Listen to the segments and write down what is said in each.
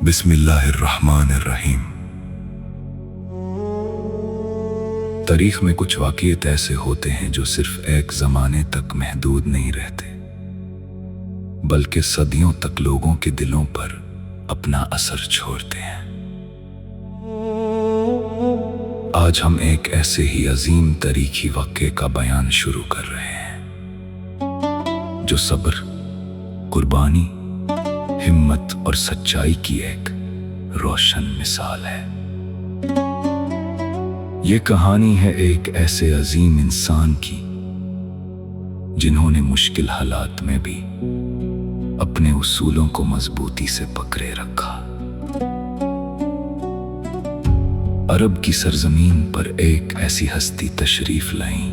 बिस्मिल्लाहिर्रहमानिर्रहीम। तारीख में कुछ वाक़ियात ऐसे होते हैं जो सिर्फ एक ज़माने तक महदूद नहीं रहते, बल्कि सदियों तक लोगों के दिलों पर अपना असर छोड़ते हैं। आज हम एक ऐसे ही अजीम तारीखी वाक़े का बयान शुरू कर रहे हैं जो सब्र, कुर्बानी, हिम्मत और सच्चाई की एक रोशन मिसाल है। ये कहानी है एक ऐसे अजीम इंसान की जिन्होंने मुश्किल हालात में भी अपने उसूलों को मजबूती से पकड़े रखा। अरब की सरजमीन पर एक ऐसी हस्ती तशरीफ लाई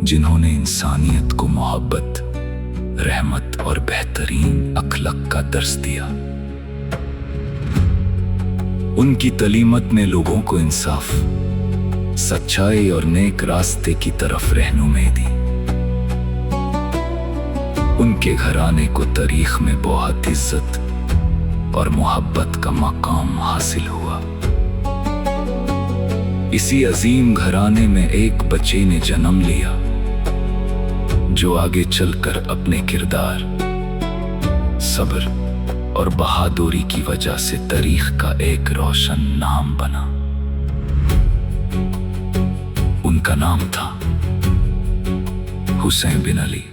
जिन्होंने इंसानियत को मोहब्बत, रहमत और बेहतरीन अखलाक का दर्स दिया। उनकी तलीमत ने लोगों को इंसाफ, सच्चाई और नेक रास्ते की तरफ रहनुमाई दी। उनके घराने को तारीख में बहुत इज्जत और मोहब्बत का मकाम हासिल हुआ। इसी अजीम घराने में एक बच्चे ने जन्म लिया जो आगे चलकर अपने किरदार, सब्र और बहादुरी की वजह से तारीख का एक रोशन नाम बना। उनका नाम था हुसैन बिन अली।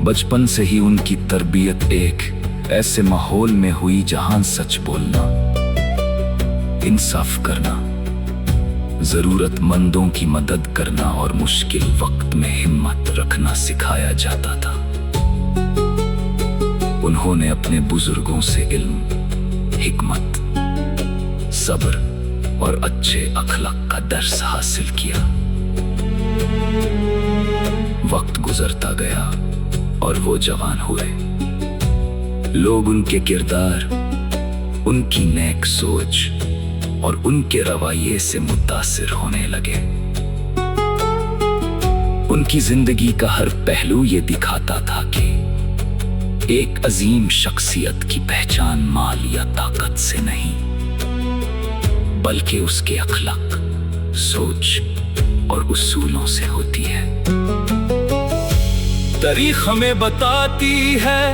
बचपन से ही उनकी तरबियत एक ऐसे माहौल में हुई जहां सच बोलना, इंसाफ करना, जरूरतमंदों की मदद करना और मुश्किल वक्त में हिम्मत रखना सिखाया जाता था। उन्होंने अपने बुजुर्गों से इल्म, हिकमत, सब्र और अच्छे अखलाक का दर्स हासिल किया। वक्त गुजरता गया और वो जवान हुए। लोग उनके किरदार, उनकी नेक सोच और उनके रवैये से मुतासिर होने लगे। उनकी जिंदगी का हर पहलू ये दिखाता था कि एक अजीम शख्सियत की पहचान माल या ताकत से नहीं, बल्कि उसके अखलाक, सोच और उसूलों से होती है। तारीख हमें बताती है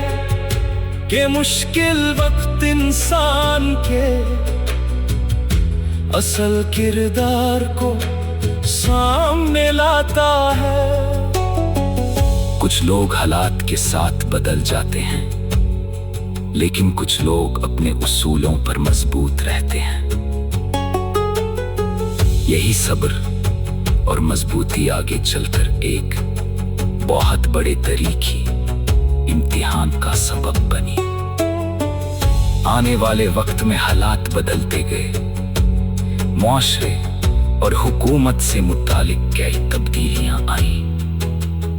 कि मुश्किल वक्त इंसान के असल किरदार को सामने लाता है। कुछ लोग हालात के साथ बदल जाते हैं, लेकिन कुछ लोग अपने उसूलों पर मजबूत रहते हैं। यही सब्र और मजबूती आगे चलकर एक बहुत बड़े तारीखी इम्तिहान का सबब बनी। आने वाले वक्त में हालात बदलते गए। मुआशरे और हुकूमत से मुतालिक कई तब्दीलियां आईं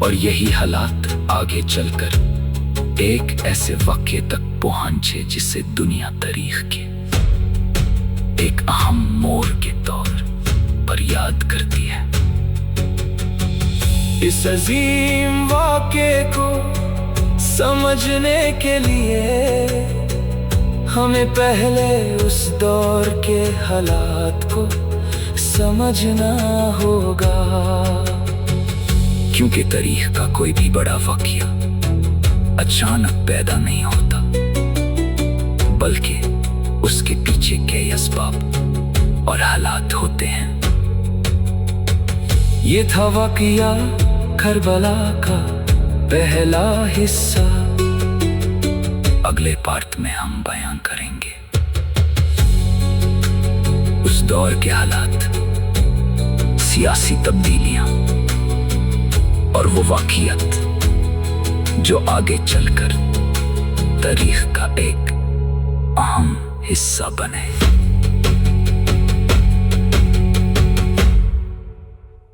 और यही हालात आगे चलकर एक ऐसे वाक़े तक पहुंचे जिसे दुनिया तारीख के एक अहम मोड़ के तौर पर याद करती है। इस अजीम वाक़े को समझने के लिए हमें पहले उस दौर के हालात को समझना होगा, क्योंकि तारीख का कोई भी बड़ा वाक़या अचानक पैदा नहीं होता, बल्कि उसके पीछे कई असबाब और हालात होते हैं। ये था वाक़या करबला का पहला हिस्सा। अगले पार्ट में हम बयान करेंगे उस दौर के हालात, सियासी तब्दीलियां और वो वाक़ियत जो आगे चलकर तारीख का एक अहम हिस्सा बने।